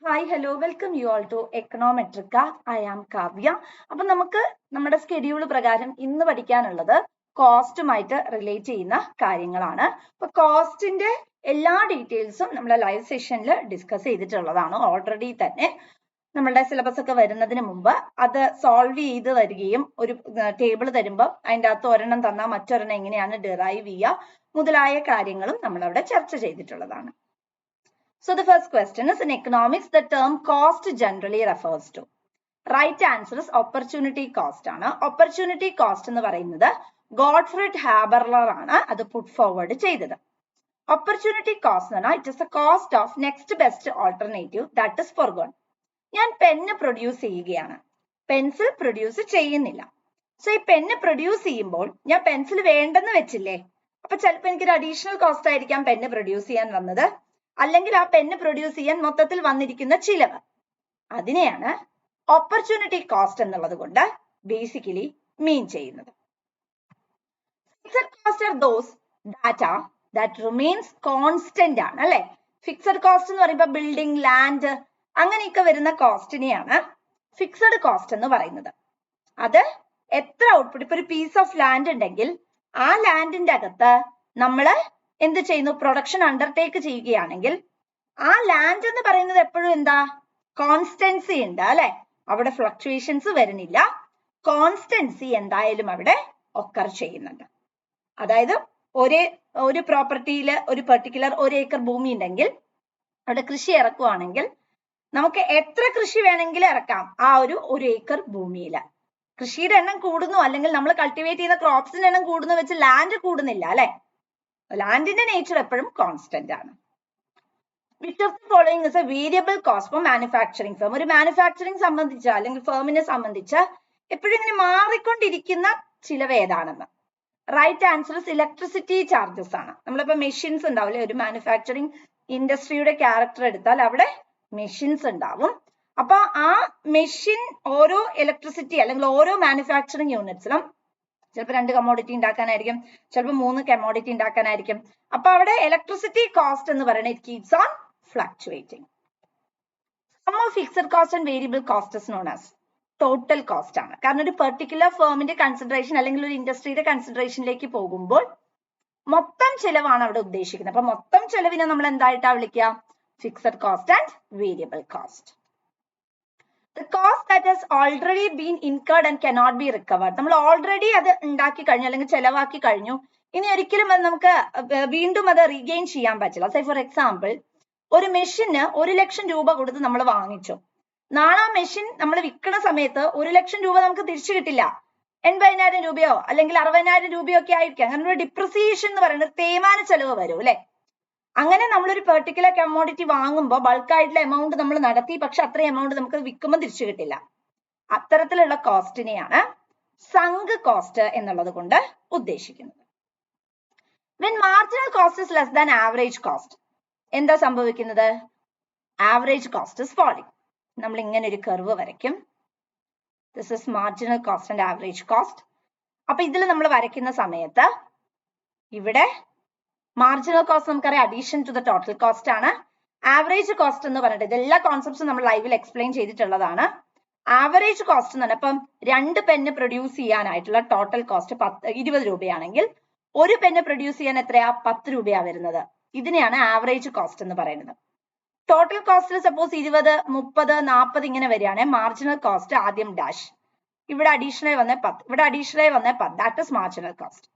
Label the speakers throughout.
Speaker 1: Hi hello welcome you all to econometrica. I am Kavya. അപ്പൊ നമുക്ക് നമ്മുടെ സ്കെഡ്യൂൾ പ്രകാരം ഇന്ന് പഠിക്കാനുള്ളത് കോസ്റ്റുമായിട്ട് റിലേറ്റ് ചെയ്യുന്ന കാര്യങ്ങളാണ്. അപ്പൊ കോസ്റ്റിന്റെ എല്ലാ ഡീറ്റെയിൽസും നമ്മുടെ ലൈവ് സെഷനിൽ ഡിസ്കസ് ചെയ്തിട്ടുള്ളതാണ്. ഓൾറെഡി തന്നെ നമ്മളുടെ സിലബസ് ഒക്കെ വരുന്നതിന് മുമ്പ് അത് സോൾവ് ചെയ്ത് വരികയും ഒരു ടേബിൾ തരുമ്പോൾ അതിൻ്റെ അകത്ത് ഒരെണ്ണം തന്നാൽ മറ്റൊരെണ്ണം എങ്ങനെയാണ് ഡിറൈവ് ചെയ്യുക മുതലായ കാര്യങ്ങളും നമ്മളവിടെ ചർച്ച ചെയ്തിട്ടുള്ളതാണ്. So the first question is, in economics, the term cost generally refers to. Right answer is opportunity cost ആണ്. Opportunity cost എന്ന് പറയുന്നത് ഗോഡ്ഫ്രിഡ് ഹാബർലർ ആണ് അത് പുട്ട് ഫോർവേഡ് ചെയ്തത്. Opportunity cost എന്ന് പറഞ്ഞാൽ it is the cost of next best alternative that is foregone. ഞാൻ pen produce ചെയ്യുകയാണ്, പെൻസിൽ പ്രൊഡ്യൂസ് ചെയ്യുന്നില്ല. സോ ഈ പെന്ന് പ്രൊഡ്യൂസ് ചെയ്യുമ്പോൾ ഞാൻ പെൻസിൽ വേണ്ടെന്ന് വെച്ചില്ലേ, അപ്പൊ ചിലപ്പോൾ എനിക്കൊരു അഡീഷണൽ കോസ്റ്റ് ആയിരിക്കാം പെന്ന് പ്രൊഡ്യൂസ് ചെയ്യാൻ വന്നത്, അല്ലെങ്കിൽ ആ പെന്ന് പ്രൊഡ്യൂസ് ചെയ്യാൻ മൊത്തത്തിൽ വന്നിരിക്കുന്ന ചിലവ്. അതിനെയാണ് ഓപ്പർച്യൂണിറ്റി കോസ്റ്റ് എന്നുള്ളത് കൊണ്ട് ബേസിക്കലി മീൻ ചെയ്യുന്നത്. Fixed cost are those data that remains constant ആണ് അല്ലെ. ഫിക്സഡ് കോസ്റ്റ് എന്ന് പറയുമ്പോൾ ബിൽഡിംഗ്, ലാൻഡ് അങ്ങനെയൊക്കെ വരുന്ന കോസ്റ്റിനെയാണ് ഫിക്സഡ് കോസ്റ്റ് എന്ന് പറയുന്നത്. അത് എത്ര ഔട്ട്പുട്ട്, ഇപ്പൊ ഒരു പീസ് ഓഫ് ലാൻഡ് ഉണ്ടെങ്കിൽ ആ ലാൻഡിന്റെ അകത്ത് നമ്മള് എന്ത് ചെയ്യുന്നു, പ്രൊഡക്ഷൻ അണ്ടർടേക്ക് ചെയ്യുകയാണെങ്കിൽ ആ ലാൻഡ് എന്ന് പറയുന്നത് എപ്പോഴും എന്താ, കോൺസ്റ്റൻസി ഉണ്ട് അല്ലെ. അവിടെ ഫ്ലക്ച്വേഷൻസ് വരുന്നില്ല, കോൺസ്റ്റൻസി എന്തായാലും അവിടെ ഒക്കർ ചെയ്യുന്നുണ്ട്. അതായത് ഒരു പ്രോപ്പർട്ടിയിൽ ഒരു പെർട്ടിക്കുലർ 1 ഏക്കർ ഭൂമി ഉണ്ടെങ്കിൽ അവിടെ കൃഷി ഇറക്കുവാണെങ്കിൽ നമുക്ക് എത്ര കൃഷി വേണമെങ്കിലും ഇറക്കാം ആ ഒരു ഏക്കർ ഭൂമിയിൽ. കൃഷിയുടെ എണ്ണം കൂടുന്നു അല്ലെങ്കിൽ നമ്മൾ കൾട്ടിവേറ്റ് ചെയ്യുന്ന ക്രോപ്സിന്റെ എണ്ണം കൂടുന്നു വെച്ച് ലാൻഡ് കൂടുന്നില്ല അല്ലെ. ലാൻഡിന്റെ നേച്ചർ എപ്പോഴും കോൺസ്റ്റന്റ് ആണ്. Which of the following is a variable cost for manufacturing firm? ഒരു മാനുഫാക്ചറിങ് സംബന്ധിച്ച അല്ലെങ്കിൽ ഫേമിനെ സംബന്ധിച്ച് എപ്പോഴും ഇങ്ങനെ മാറിക്കൊണ്ടിരിക്കുന്ന ചിലവ് ഏതാണെന്ന്. റൈറ്റ് ആൻസർ ഇലക്ട്രിസിറ്റി ചാർജസ് ആണ്. നമ്മളിപ്പോ മെഷീൻസ് ഉണ്ടാവില്ലേ, ഒരു മാനുഫാക്ചറിങ് ഇൻഡസ്ട്രിയുടെ ക്യാരക്ടർ എടുത്താൽ അവിടെ മെഷീൻസ് ഉണ്ടാവും. അപ്പൊ ആ മെഷീൻ ഓരോ ഇലക്ട്രിസിറ്റി അല്ലെങ്കിൽ ഓരോ മാനുഫാക്ചറിങ് യൂണിറ്റ്സിലും ചിലപ്പോൾ 2 കമ്മോഡിറ്റി ഉണ്ടാക്കാനായിരിക്കും, ചിലപ്പോൾ 3 കമ്മോഡിറ്റി ഉണ്ടാക്കാനായിരിക്കും. അപ്പൊ അവിടെ ഇലക്ട്രിസിറ്റി കോസ്റ്റ് എന്ന് പറയുന്നത് it keeps on fluctuating. Sum of fixed cost and variable cost is known as total cost ആണ്. കാരണം ഒരു പെർട്ടിക്കുലർ ഫേമിന്റെ കൺസിഡറേഷൻ അല്ലെങ്കിൽ ഒരു ഇൻഡസ്ട്രിയുടെ കൺസിഡറേഷനിലേക്ക് പോകുമ്പോൾ മൊത്തം ചെലവാണ് അവിടെ ഉദ്ദേശിക്കുന്നത്. അപ്പൊ മൊത്തം ചെലവിനെ നമ്മൾ എന്തായിട്ടാ വിളിക്കുക, fixed cost and variable cost. The cost that has already been incurred and cannot be recovered. നമ്മൾ ഓൾറെഡി അത് ഉണ്ടാക്കി കഴിഞ്ഞു അല്ലെങ്കിൽ ചെലവാക്കി കഴിഞ്ഞു, ഇനി ഒരിക്കലും അത് നമുക്ക് വീണ്ടും അത് റീഗെയിൻ ചെയ്യാൻ പറ്റില്ല. സേ ഫോർ എക്സാമ്പിൾ, ഒരു മെഷീന് 1 ലക്ഷം രൂപ കൊടുത്ത് നമ്മൾ വാങ്ങിച്ചു. നാളെ ആ മെഷീൻ നമ്മൾ വിൽക്കുന്ന സമയത്ത് 1 ലക്ഷം രൂപ നമുക്ക് തിരിച്ചു കിട്ടില്ല. 80,000 രൂപയോ അല്ലെങ്കിൽ 60,000 രൂപയോ ഒക്കെ ആയിരിക്കും. അങ്ങനെ ഒരു ഡിപ്രിസിയേഷൻ എന്ന് പറയുന്നത് തേയ്മാന ചെലവ് വരും അല്ലെ. അങ്ങനെ നമ്മളൊരു പെർട്ടിക്കുലർ കമ്മോഡിറ്റി വാങ്ങുമ്പോൾ ബൾക്കായിട്ടുള്ള എമൗണ്ട് നമ്മൾ നടത്തി, പക്ഷെ അത്രയും എമൗണ്ട് നമുക്ക് വിൽക്കുമ്പോൾ തിരിച്ചു കിട്ടില്ല. അത്തരത്തിലുള്ള കോസ്റ്റിനെയാണ് സങ്ക് കോസ്റ്റ് എന്നുള്ളത് കൊണ്ട് ഉദ്ദേശിക്കുന്നത്. When marginal cost is less than average cost, എന്താ സംഭവിക്കുന്നത്, ആവറേജ് കോസ്റ്റ് is falling. നമ്മൾ ഇങ്ങനെ ഒരു കർവ് വരയ്ക്കും. This is marginal cost and average cost. അപ്പൊ ഇതിൽ നമ്മൾ വരയ്ക്കുന്ന സമയത്ത് ഇവിടെ മാർജിനൽ കോസ്റ്റ് നമുക്കറിയാം addition to the total cost ആണ്. ആവറേജ് കോസ്റ്റ് എന്ന് പറഞ്ഞിട്ട് ഇതെല്ലാ കോൺസെപ്റ്റ്സും നമ്മൾ ലൈവിൽ എക്സ്പ്ലെയിൻ ചെയ്തിട്ടുള്ളതാണ്. ആവറേജ് കോസ്റ്റ് എന്ന് പറഞ്ഞപ്പം 2 പെന്ന് പ്രൊഡ്യൂസ് ചെയ്യാനായിട്ടുള്ള ടോട്ടൽ കോസ്റ്റ് 20 രൂപയാണെങ്കിൽ 1 പെന്ന് പ്രൊഡ്യൂസ് ചെയ്യാൻ എത്രയാ, 10 രൂപയാ വരുന്നത്. ഇതിനെയാണ് ആവറേജ് കോസ്റ്റ് എന്ന് പറയുന്നത്. ടോട്ടൽ കോസ്റ്റിൽ സപ്പോസ് 20, 30, 40 ഇങ്ങനെ വരികയാണെങ്കിൽ മാർജിനൽ കോസ്റ്റ് ആദ്യം ഡാഷ്, ഇവിടെ അഡീഷണൽ വന്ന 10, ഇവിടെ അഡീഷണൽ വന്ന 10, ദാറ്റ് ഇസ് മാർജിനൽ കോസ്റ്റ്.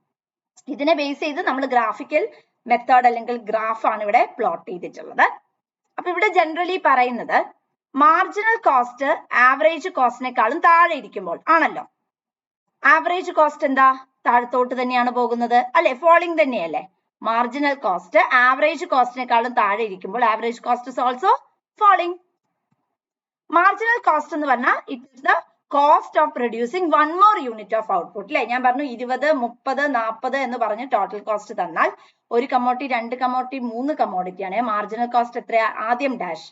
Speaker 1: ഇതിനെ ബേസ് ചെയ്ത് നമ്മൾ ഗ്രാഫിക്കൽ മെത്തേഡ് അല്ലെങ്കിൽ ഗ്രാഫ് ആണ് ഇവിടെ പ്ലോട്ട് ചെയ്തിട്ടുള്ളത്. അപ്പൊ ഇവിടെ ജനറലി പറയുന്നത് മാർജിനൽ കോസ്റ്റ് ആവറേജ് കോസ്റ്റിനേക്കാളും താഴെ ഇരിക്കുമ്പോൾ ആണല്ലോ. ആവറേജ് കോസ്റ്റ് എന്താ, താഴത്തോട്ട് തന്നെയാണ് പോകുന്നത് അല്ലെ, ഫോളിംഗ് തന്നെയല്ലേ. മാർജിനൽ കോസ്റ്റ് ആവറേജ് കോസ്റ്റിനേക്കാളും താഴെ ഇരിക്കുമ്പോൾ average cost is also falling. Marginal cost എന്ന് പറഞ്ഞാൽ it is the cost of producing 1 more unit of output അല്ലെ. ഞാൻ പറഞ്ഞു 20, 30, 40 എന്ന് പറഞ്ഞ് ടോട്ടൽ കോസ്റ്റ് തന്നാൽ ഒരു കമ്മോഡിറ്റി, 2 കമ്മോഡിറ്റി, 3 കമ്മോഡിറ്റി ആണ്. മാർജിനൽ കോസ്റ്റ് എത്രയാ, ആദ്യം ഡാഷ്,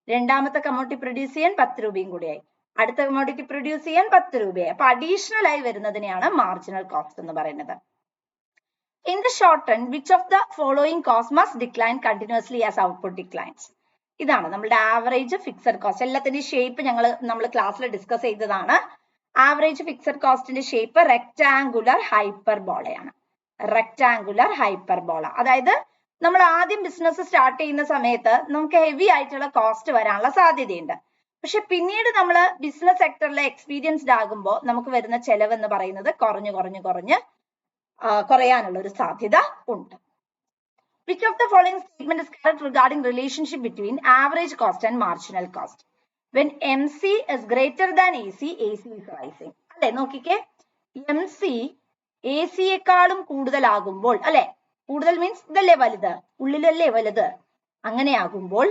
Speaker 1: രണ്ടാമത്തെ കമ്മോഡിറ്റി പ്രൊഡ്യൂസ് ചെയ്യാൻ 10 രൂപയും കൂടിയായി, അടുത്ത കമ്മോഡിറ്റി പ്രൊഡ്യൂസ് ചെയ്യാൻ 10 രൂപയായി. അപ്പൊ അഡീഷണൽ ആയി വരുന്നതിനെയാണ് മാർജിനൽ കോസ്റ്റ് എന്ന് പറയുന്നത്. In the short run, which of the following costs must decline continuously as output declines? ഇതാണ് നമ്മളുടെ ആവറേജ് ഫിക്സഡ് കോസ്റ്റ്. എല്ലാത്തിന്റെയും ഷേപ്പ് നമ്മൾ ക്ലാസ്സിൽ ഡിസ്കസ് ചെയ്തതാണ്. ആവറേജ് ഫിക്സഡ് കോസ്റ്റിന്റെ ഷേപ്പ് റെക്ടാങ്കുലർ ഹൈപ്പർബോളയാണ്. Rectangular hyperbola. അതായത് നമ്മൾ ആദ്യം ബിസിനസ് സ്റ്റാർട്ട് ചെയ്യുന്ന സമയത്ത് നമുക്ക് ഹെവി ആയിട്ടുള്ള കോസ്റ്റ് വരാനുള്ള സാധ്യതയുണ്ട്. പക്ഷെ പിന്നീട് നമ്മൾ ബിസിനസ് സെക്ടറിലെ എക്സ്പീരിയൻസ്ഡ് ആകുമ്പോൾ നമുക്ക് വരുന്ന ചെലവ് എന്ന് പറയുന്നത് കുറഞ്ഞ് കുറയാനുള്ള ഒരു സാധ്യത ഉണ്ട്. Which of the following statement is correct regarding relationship between average cost and marginal cost? When MC is greater than AC, AC is rising. അല്ലെ നോക്കിക്കേ, MC AC യെക്കാളും കൂടുതലാകുമ്പോൾ, അല്ലെ കൂടുതൽ മീൻസ് ഇതല്ലേ വലുത്, ഉള്ളിലല്ലേ വലുത്, അങ്ങനെയാകുമ്പോൾ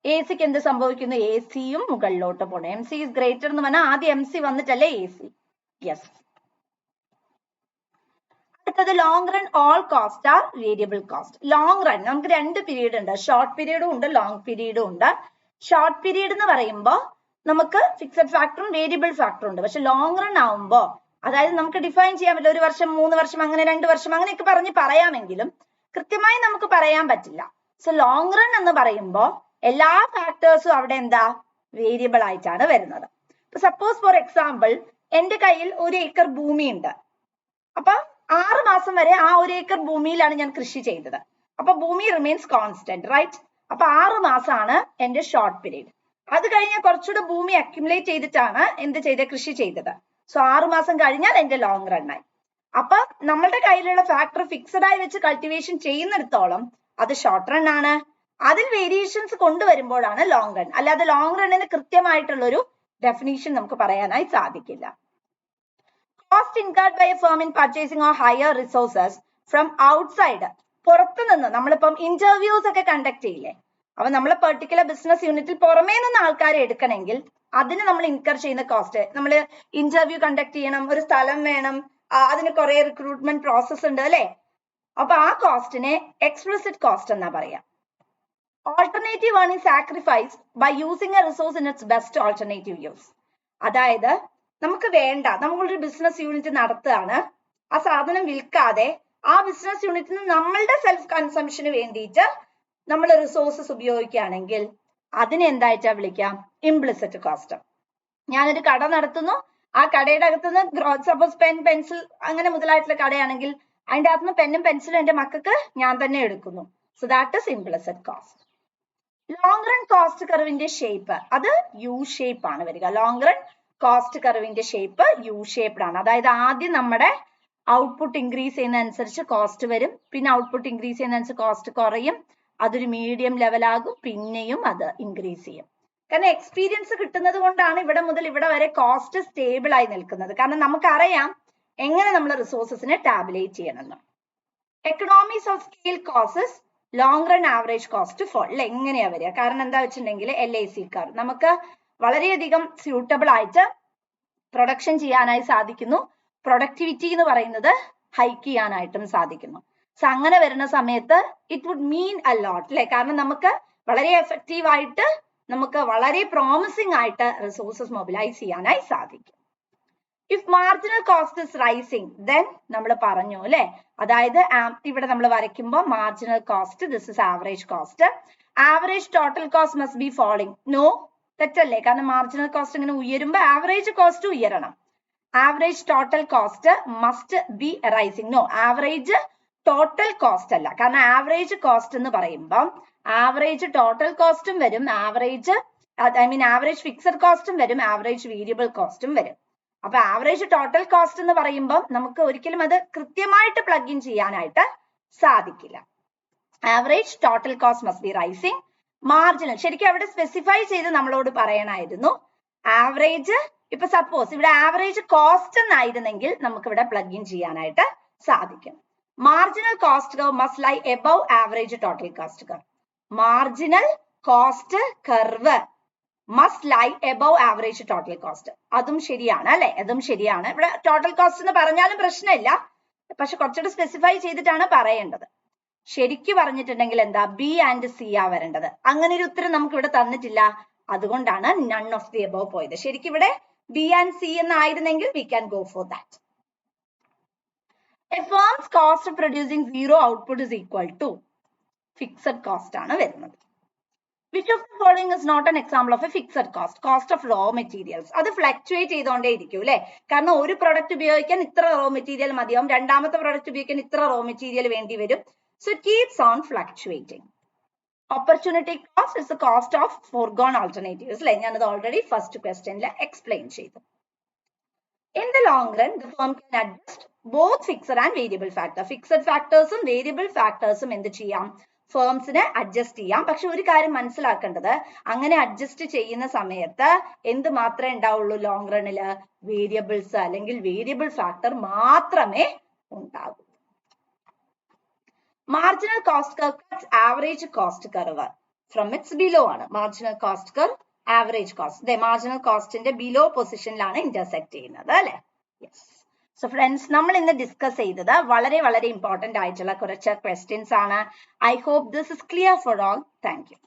Speaker 1: AC ക്ക് എന്ത് സംഭവിക്കുന്നു? AC യും മുകളിലോട്ട് പോകണം. MC is greater എന്ന് പറഞ്ഞാൽ ആദ്യം MC വന്നിട്ടല്ലേ AC. യെസ്. അടുത്തത് long run all cost are variable cost. Long run നമുക്ക് രണ്ട് പീരീഡ് ഉണ്ട്, ഷോർട്ട് പീരീഡും ഉണ്ട്, ലോങ് പീരീഡും ഉണ്ട്. ഷോർട്ട് പീരീഡ് എന്ന് പറയുമ്പോൾ നമുക്ക് ഫിക്സഡ് ഫാക്ടറും വേരിയബിൾ ഫാക്ടറും ഉണ്ട്. പക്ഷെ ലോങ് റൺ ആവുമ്പോൾ, അതായത് നമുക്ക് ഡിഫൈൻ ചെയ്യാൻ പറ്റില്ല, 1 വർഷം 3 വർഷം അങ്ങനെ 2 വർഷം അങ്ങനെയൊക്കെ പറയാമെങ്കിലും കൃത്യമായി നമുക്ക് പറയാൻ പറ്റില്ല. സോ ലോങ് റൺ എന്ന് പറയുമ്പോൾ എല്ലാ ഫാക്ടേഴ്സും അവിടെ എന്താ, വേരിയബിൾ ആയിട്ടാണ് വരുന്നത്. സപ്പോസ് ഫോർ എക്സാമ്പിൾ എന്റെ കയ്യിൽ 1 ഏക്കർ ഭൂമി ഉണ്ട്. അപ്പൊ 6 മാസം വരെ ആ 1 ഏക്കർ ഭൂമിയിലാണ് ഞാൻ കൃഷി ചെയ്തത്. അപ്പൊ ഭൂമി റിമെയിൻസ് കോൺസ്റ്റന്റ്, റൈറ്റ്? അപ്പൊ 6 മാസമാണ് എന്റെ ഷോർട്ട് പീരീഡ്. അത് കഴിഞ്ഞാൽ കുറച്ചുകൂടെ ഭൂമി അക്യുമുലേറ്റ് ചെയ്തിട്ടാണ് എന്ത് ചെയ്തത്, കൃഷി ചെയ്തത്. സോ 6 മാസം കഴിഞ്ഞാൽ എന്റെ ലോങ് റൺ ആയി. അപ്പൊ നമ്മളുടെ കയ്യിലുള്ള ഫാക്ടർ ഫിക്സഡ് ആയി വെച്ച് കൾട്ടിവേഷൻ ചെയ്യുന്നിടത്തോളം അത് ഷോർട്ട് റൺ ആണ്. അതിൽ വേരിയേഷൻസ് കൊണ്ടുവരുമ്പോഴാണ് ലോങ് റൺ. അല്ലാതെ ലോങ് റണ്ണിന് കൃത്യമായിട്ടുള്ള ഒരു ഡെഫിനേഷൻ നമുക്ക് പറയാനായി സാധിക്കില്ല. Cost incurred by a firm in purchasing or hire resources from outside. പുറത്തു നിന്ന് നമ്മളിപ്പം ഇന്റർവ്യൂസ് ഒക്കെ കണ്ടക്ട് ചെയ്യില്ലേ, അപ്പൊ നമ്മൾ പെർട്ടിക്കുലർ ബിസിനസ് യൂണിറ്റിൽ പുറമേ നിന്ന് ആൾക്കാരെ എടുക്കണമെങ്കിൽ അതിന് നമ്മൾ ഇൻകർ ചെയ്യുന്ന കോസ്റ്റ്, നമ്മൾ ഇന്റർവ്യൂ കണ്ടക്ട് ചെയ്യണം, ഒരു സ്ഥലം വേണം, അതിന് കുറെ റിക്രൂട്ട്മെന്റ് പ്രോസസ് ഉണ്ട് അല്ലെ. അപ്പൊ ആ കോസ്റ്റിനെ എക്സ്പ്ലിസിറ്റ് കോസ്റ്റ് എന്നാ പറയാം. Alternative one is sacrificed by using a resource in its best alternative use. അതായത് നമുക്ക് വേണ്ട, നമ്മളൊരു ബിസിനസ് യൂണിറ്റ് നടത്തുകയാണ്, ആ സാധനം വിൽക്കാതെ ആ ബിസിനസ് യൂണിറ്റിന് നമ്മളുടെ സെൽഫ് കൺസംഷന് വേണ്ടിയിട്ട് നമ്മൾ റിസോഴ്സസ് ഉപയോഗിക്കുകയാണെങ്കിൽ അതിനെ എന്തായിട്ടാ വിളിക്കാം, ഇംപ്ലിസിറ്റ് കോസ്റ്റ്. ഞാനൊരു കട നടത്തുന്നു, ആ കടയുടെ അകത്തുനിന്ന് സപ്പോസ് പെൻ പെൻസിൽ അങ്ങനെ മുതലായിട്ടുള്ള കടയാണെങ്കിൽ അതിന്റെ അകത്തുനിന്ന് പെന്നും പെൻസിലും എന്റെ മക്കൾക്ക് ഞാൻ തന്നെ എടുക്കുന്നു. So that is implicit cost. Long run cost കർവിന്റെ ഷേപ്പ് അത് യു ഷേപ്പ് ആണ് വരിക. ലോങ് റൺ കോസ്റ്റ് കർവിന്റെ ഷേപ്പ് യു ഷേപ്ഡ് ആണ്. അതായത് ആദ്യം നമ്മുടെ ഔട്ട്പുട്ട് ഇൻക്രീസ് ചെയ്യുന്നതനുസരിച്ച് കോസ്റ്റ് വരും, പിന്നെ ഔട്ട്പുട്ട് ഇൻക്രീസ് ചെയ്യുന്നതനുസരിച്ച് കോസ്റ്റ് കുറയും, അതൊരു മീഡിയം ലെവലാകും, പിന്നെയും അത് ഇൻക്രീസ് ചെയ്യും. കാരണം എക്സ്പീരിയൻസ് കിട്ടുന്നത് കൊണ്ടാണ് ഇവിടെ മുതൽ ഇവിടെ വരെ കോസ്റ്റ് സ്റ്റേബിൾ ആയി നിൽക്കുന്നത്. കാരണം നമുക്കറിയാം എങ്ങനെ നമ്മൾ റിസോഴ്സസിനെ ടാബുലേറ്റ് ചെയ്യണമെന്ന്. Economies of scale causes long run average cost fall. എങ്ങനെയാ വരിക? കാരണം എന്താ വെച്ചിട്ടുണ്ടെങ്കിൽ LIC കാർ നമുക്ക് വളരെയധികം സ്യൂട്ടബിൾ ആയിട്ട് പ്രൊഡക്ഷൻ ചെയ്യാനായി സാധിക്കുന്നു. പ്രൊഡക്ടിവിറ്റി എന്ന് പറയുന്നത് ഹൈക്ക് ചെയ്യാനായിട്ടും സാധിക്കുന്നു. സോ അങ്ങനെ വരുന്ന സമയത്ത് ഇറ്റ് വുഡ് മീൻ അ ലോട്ട് അല്ലെ. കാരണം നമുക്ക് വളരെ എഫക്റ്റീവ് ആയിട്ട് നമുക്ക് വളരെ പ്രോമിസിംഗ് ആയിട്ട് റിസോഴ്സസ് മൊബിലൈസ് ചെയ്യാനായി സാധിക്കും. If marginal cost is rising then നമ്മൾ പറഞ്ഞു അല്ലെ, അതായത് ഇവിടെ നമ്മൾ വരയ്ക്കുമ്പോൾ marginal cost, this is average cost, average total cost must be falling. No, തെറ്റല്ലേ? കാരണം മാർജിനൽ കോസ്റ്റ് ഇങ്ങനെ ഉയരുമ്പോൾ ആവറേജ് കോസ്റ്റ് ഉയരണം. Average total cost must be rising. No, average total cost അല്ല. കാരണം ആവറേജ് കോസ്റ്റ് എന്ന് പറയുമ്പോൾ ആവറേജ് ടോട്ടൽ കോസ്റ്റും വരും, ആവറേജ് ആവറേജ് ഫിക്സഡ് കോസ്റ്റും വരും, ആവറേജ് വേരിയബിൾ കോസ്റ്റും വരും. അപ്പൊ ആവറേജ് ടോട്ടൽ കോസ്റ്റ് എന്ന് പറയുമ്പോൾ നമുക്ക് ഒരിക്കലും അത് കൃത്യമായിട്ട് പ്ലഗ് ഇൻ ചെയ്യാനായിട്ട് സാധിക്കില്ല. Average total cost must be rising. Marginal ശരിക്കും അവിടെ സ്പെസിഫൈ ചെയ്ത് നമ്മളോട് പറയണമായിരുന്നു. ആവറേജ് ഇപ്പൊ സപ്പോസ് ഇവിടെ ആവറേജ് കോസ്റ്റ് എന്നായിരുന്നെങ്കിൽ നമുക്ക് ഇവിടെ പ്ലഗ് ഇൻ ചെയ്യാനായിട്ട് സാധിക്കും. Marginal cost curve must lie above average total cost curve. Marginal cost curve must lie above average total cost. അതും ശരിയാണ് അല്ലെ, അതും ശരിയാണ്. ഇവിടെ ടോട്ടൽ കോസ്റ്റ് എന്ന് പറഞ്ഞാലും പ്രശ്നമില്ല, പക്ഷെ കുറച്ചുകൂടി സ്പെസിഫൈ ചെയ്തിട്ടാണ് പറയേണ്ടത്. ശരിക്കും പറഞ്ഞിട്ടുണ്ടെങ്കിൽ എന്താ, ബി ആൻഡ് സി ആ വരേണ്ടത്. അങ്ങനെ ഒരു ഉത്തരം നമുക്ക് ഇവിടെ തന്നിട്ടില്ല, അതുകൊണ്ടാണ് നൺ ഓഫ് ദി എബവ് പോയത്. ശരിക്കും ഇവിടെ ബി ആൻഡ് സി എന്നായിരുന്നെങ്കിൽ we can go for that. A firm's cost producing 0 output is equal to fixed cost ആണ് വരുന്നത്. Which of the following is not an example of a fixed cost? Cost of raw materials. അത് fluctuate ചെയ്തുകൊണ്ടേ ഇരിക്കും അല്ലെ? കാരണം ഒരു product ഉപയോഗിക്കാൻ ഇത്ര raw material മതിയാവും, രണ്ടാമത്തെ പ്രൊഡക്റ്റ് ഉപയോഗിക്കാൻ ഇത്ര റോ മെറ്റീരിയൽ വേണ്ടി വരും. So it keeps on fluctuating. Opportunity cost is the cost of foregone alternatives. അല്ലെ? ഞാനത് ഓൾറെഡി ഫസ്റ്റ് ക്വസ്റ്റ്യനിൽ എക്സ്പ്ലെയിൻ ചെയ്തു. In the long run, the firm can adjust both fixed and variable factor. Fixed factors ഉം variable factors ഉം എന്ത് ചെയ്യാം? ഫേംസിനെ adjust ചെയ്യാം. പക്ഷെ ഒരു കാര്യം മനസ്സിലാക്കേണ്ടത്, അങ്ങനെ അഡ്ജസ്റ്റ് ചെയ്യുന്ന സമയത്ത് എന്ത് മാത്രമേ ഉണ്ടാവുള്ളൂ? ലോങ് റണ്ണില് വേരിയബിൾസ് അല്ലെങ്കിൽ വേരിയബിൾ ഫാക്ടർ മാത്രമേ ഉണ്ടാകൂ. Marginal cost curve average cost curve from its below ആണ്. Marginal cost curve average cost marginal കോസ്റ്റിന്റെ ബിലോ പൊസിഷനിലാണ് ഇന്റർസെക്ട് ചെയ്യുന്നത് അല്ലെ? യെസ്. സോ ഫ്രണ്ട്സ്, നമ്മൾ ഇന്ന് ഡിസ്കസ് ചെയ്തത് വളരെ വളരെ ഇമ്പോർട്ടന്റ് ആയിട്ടുള്ള കുറച്ച് ക്വസ്റ്റ്യൻസ് ആണ്. I hope this is clear for all. Thank U.